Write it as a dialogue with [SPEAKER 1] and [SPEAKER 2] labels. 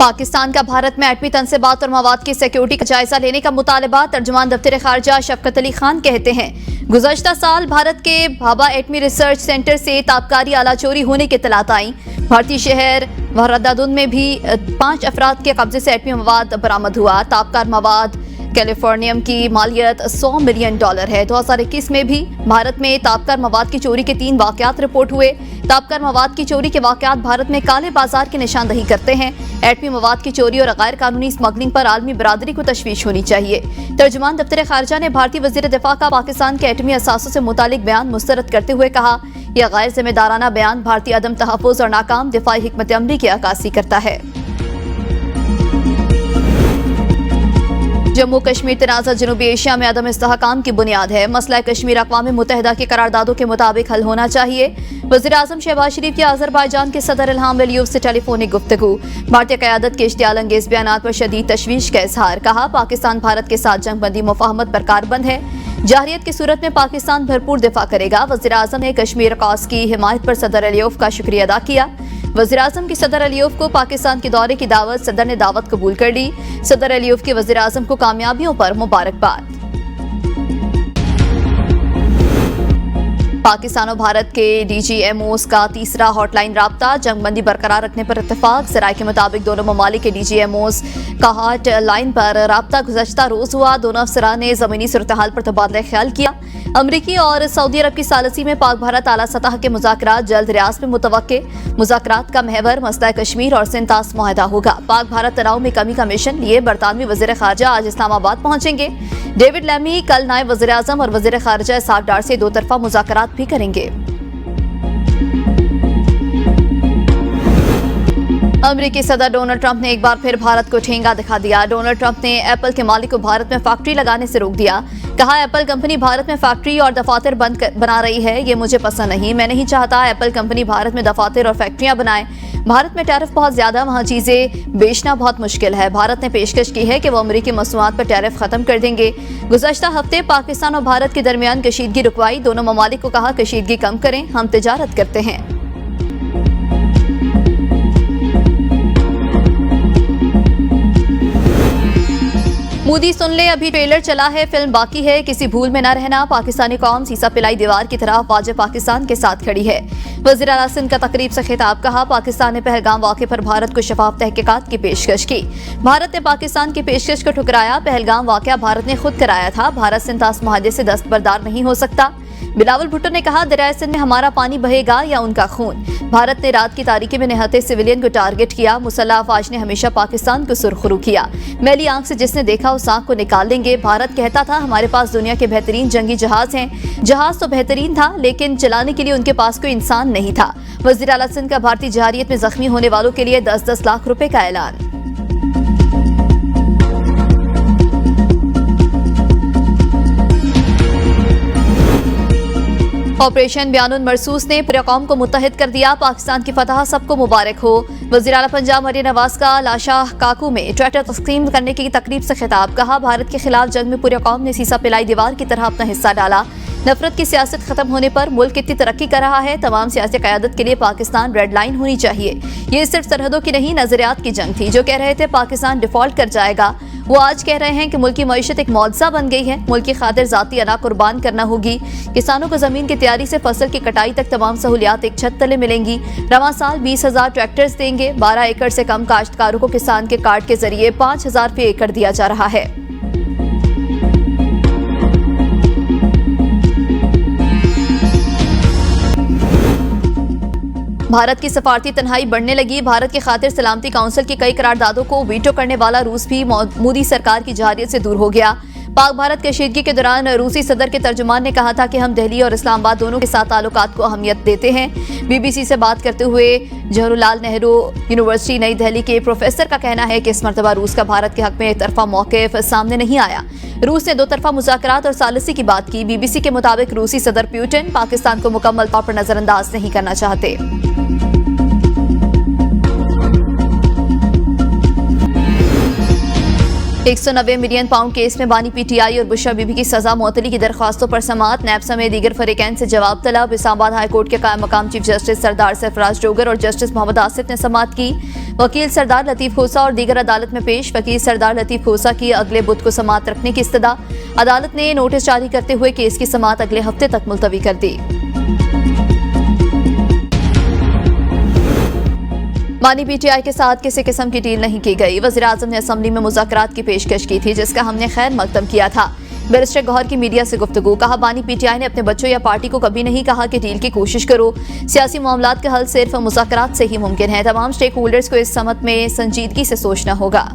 [SPEAKER 1] पाकिस्तान का भारत में एटमी तनसीबात और मवाद की सिक्योरिटी का जायजा लेने का मुतालबा। तर्जुमान दफ्तर खारजा शफकत अली खान कहते हैं, गुज़श्ता साल भारत के भाभा एटमी रिसर्च सेंटर से ताबकारी आला चोरी होने की इत्तलात आई। भारतीय शहर वहरदादुन में भी 5 अफराद के कब्जे से एटमी मवाद बरामद हुआ। ताबकार मवाद कैलिफोर्नियम की मालियत $100 मिलियन है। 2021 में भी भारत में ताबकार मवाद की चोरी के 3 वाकयात रिपोर्ट हुए। ताबकार मवाद की चोरी के वाकयात भारत में काले बाजार की निशानदही करते हैं। एटमी मवाद की चोरी और गैर कानूनी स्मगलिंग पर आलमी बरादरी को तशवीश होनी चाहिए। तर्जुमान दफ्तर खारजा ने भारतीय वज़ीर दिफा का पाकिस्तान के एटमी असासों से मुतालिक बयान मुस्तरद करते हुए कहा, यह गैर जिम्मेदाराना बयान भारतीय अदम तहफ़्फ़ुज़ और नाकाम दिफाई हिकमत अमली की अक्कासी करता है। जम्मू कश्मीर तनाज़ा जनूबी एशिया में अदम इस्तेहकाम की बुनियाद है। मसला कश्मीर अक़वाम मुत्तहिदा की करारदादों के मुताबिक हल होना चाहिए। वज़ीर आज़म शहबाज शरीफ की अज़रबैजान के सदर इल्हाम अलियव से टेलीफोनिक गुफ्तगू। भारतीय क़यादत के इश्तियाल अंगेज़ बयानात पर शदीद तशवीश का इजहार। कहा, पाकिस्तान भारत के साथ जंगबंदी मुफ़ाहमत बरकार बंद है। जारियत की सूरत में पाकिस्तान भरपूर दिफा करेगा। वज़ीर आज़म ने कश्मीर कॉज की हिमायत पर सदर अलियव का शुक्रिया अदा किया। वज़ीर आज़म की सदर अलियव को पाकिस्तान के दौरे की दावत, सदर ने दावत कबूल कर ली। सदर अलियव की वज़ीर आज़म को कामयाबियों पर मुबारकबाद। पाकिस्तान और भारत के DGMOs का तीसरा हॉटलाइन राब्ता, जंगबंदी बरकरार रखने पर इत्तेफाक। ज़राए के मुताबिक दोनों ममालिक के DGMOs का हॉटलाइन पर राब्ता गुज़श्ता रोज़ हुआ। दोनों अफसरान ने ज़मीनी सूरत-ए-हाल पर तबादला ख्याल किया। अमरीकी और सऊदी अरब की सालसी में पाक भारत आला सतह के मुज़ाकरात जल्द रियाज में मुतवक्के। मुज़ाकरात का महवर मसला कश्मीर और सिंतास मुआहदा होगा। पाक भारत तनाव में कमी का मिशन लिए बरतानवी वज़ीर ख़ारजा आज इस्लामाबाद पहुंचेंगे। डेविड लैमी कल नायब वज़ीर आज़म और वज़ीर ख़ारजा इसहाक डार से 2 तरफ़ा मुज़ाकरात भी करेंगे। अमेरिकी सदर डोनाल्ड ट्रंप ने एक बार फिर भारत को ठेंगा दिखा दिया। डोनाल्ड ट्रंप ने एप्पल के मालिक को भारत में फैक्ट्री लगाने से रोक दिया। कहा, एप्पल कंपनी भारत में फैक्ट्री और दफातर बना रही है, ये मुझे पसंद नहीं। मैं नहीं चाहता एप्पल कंपनी भारत में दफातर और फैक्ट्रियां बनाए। भारत में टैरिफ बहुत ज्यादा, वहाँ चीजें बेचना बहुत मुश्किल है। भारत ने पेशकश की है कि वो अमेरिकी मसनूआत पर टैरिफ खत्म कर देंगे। गुज़श्ता हफ्ते पाकिस्तान और भारत के दरमियान कशीदगी रुकवाई। दोनों ममालिक को कहा, कशीदगी कम करें, हम तिजारत करते हैं। मोदी सुन ले, अभी ट्रेलर चला है, फिल्म बाकी है, किसी भूल में न रहना। पाकिस्तानी कौम सीसा पिलाई दीवार की तरह वाजे पाकिस्तान के साथ खड़ी है। वज़ीर आला सिंध का तकरीब से खिताब। कहा, पाकिस्तान ने पहलगाम वाक़े पर भारत को शफाफ तहकीकात की पेशकश की। भारत ने पाकिस्तान की पेशकश को ठुकराया। पहलगाम वाक़या भारत ने खुद कराया था। भारत सिंतास मुआहदे से दस्तबरदार नहीं हो सकता। बिलावल भुट्टो ने कहा, दरियाए सिंध में हमारा पानी बहेगा या उनका खून। भारत ने रात की तारीकी में निहत्ते सिविलियन को टारगेट किया। मुसल्लह अफवाज ने हमेशा पाकिस्तान को सुरखरू किया। मैली आंख से जिसने देखा उस आंख को निकाल देंगे। भारत कहता था, हमारे पास दुनिया के बेहतरीन जंगी जहाज हैं। जहाज तो बेहतरीन था, लेकिन चलाने के लिए उनके पास कोई इंसान नहीं था। वज़ीर आला सिंध का भारतीय जहारियत में जख्मी होने वालों के लिए 10-10 लाख रुपए का ऐलान। ऑपरेशन बयानुन मरसूस ने पूरे कौम को मुत्तहिद कर दिया। पाकिस्तान की फतह सबको मुबारक हो। वज़ीर आला पंजाब मरियम नवाज का लाशाह काकू में ट्रैक्टर तस्लीम करने की तकरीब से खिताब। कहा, भारत के खिलाफ जंग में पूरे कौम ने सीसा पिलाई दीवार की तरह अपना हिस्सा डाला। नफरत की सियासत खत्म होने पर मुल्क कितनी तरक्की कर रहा है। तमाम सियासी क़यादत के लिए पाकिस्तान रेड लाइन होनी चाहिए। ये सिर्फ सरहदों की नहीं, नजरियात की जंग थी। जो कह रहे थे पाकिस्तान डिफॉल्ट कर जाएगा, वो आज कह रहे हैं कि मुल्क की मईशत एक मुआवजा बन गई है। मुल्क की खातिर जाती अना कुर्बान करना होगी। किसानों को जमीन की तैयारी से फसल की कटाई तक तमाम सहूलियात एक छत तले मिलेंगी। रवां साल 20,000 ट्रैक्टर्स देंगे। 12 एकड़ से कम काश्तकारों को किसान के कार्ड के जरिए 5,000 रुपये एकड़ दिया जा रहा है। भारत की सफारती तन्हाई बढ़ने लगी। भारत की खातिर सलामती काउंसिल की कई करारदादों को वीटो करने वाला रूस भी मोदी सरकार की जहारियत से दूर हो गया। पाक भारत कशीदगी के दौरान रूसी सदर के तर्जुमान ने कहा था कि हम दिल्ली और इस्लामाबाद दोनों के साथ ताल्लुकात को अहमियत देते हैं। BBC से बात करते हुए जवाहरलाल नेहरू यूनिवर्सिटी नई दिल्ली के प्रोफेसर का कहना है कि इस मरतबा रूस का भारत के हक में एक तरफा मौक़िफ़ सामने नहीं आया। रूस ने 2 तरफा मुज़ाकरात और सालिसी की बात की। BBC के मुताबिक रूसी सदर पुतिन पाकिस्तान को मुकम्मल तौर पर नजरअंदाज नहीं करना चाहते। 190 मिलियन पाउंड केस में बानी PTI और बुशरा बीबी की सजा मुअत्तली की दरख्वास्तों पर समाअत। नैब समेत दीगर फरीकैन से जवाब तलब। इस्लामाबाद हाई कोर्ट के कायम मकाम चीफ जस्टिस सरदार सरफराज डोगर और जस्टिस मोहम्मद आसिफ ने समाअत की। वकील सरदार लतीफ खोसा और दीगर अदालत में पेश। वकील सरदार लतीफ खोसा की अगले बुध को समाअत रखने की इस्तदा। अदालत ने नोटिस जारी करते हुए केस की समाअत अगले हफ्ते तक मुलतवी कर दी। मानी पीटीआई के साथ किसी किस्म की डील नहीं की गई। वज़ीर-ए-आज़म ने असम्बली में मुज़ाकरात की पेशकश की थी, जिसका हमने खैर मकदम किया था। बैरिस्टर गौहर की मीडिया से गुफ्तगू। कहा, बानी पीटीआई ने अपने बच्चों या पार्टी को कभी नहीं कहा कि डील की कोशिश करो। सियासी मामलात का हल सिर्फ मुज़ाकरात से ही मुमकिन है। तमाम स्टेक होल्डर्स को इस समत में संजीदगी से सोचना होगा।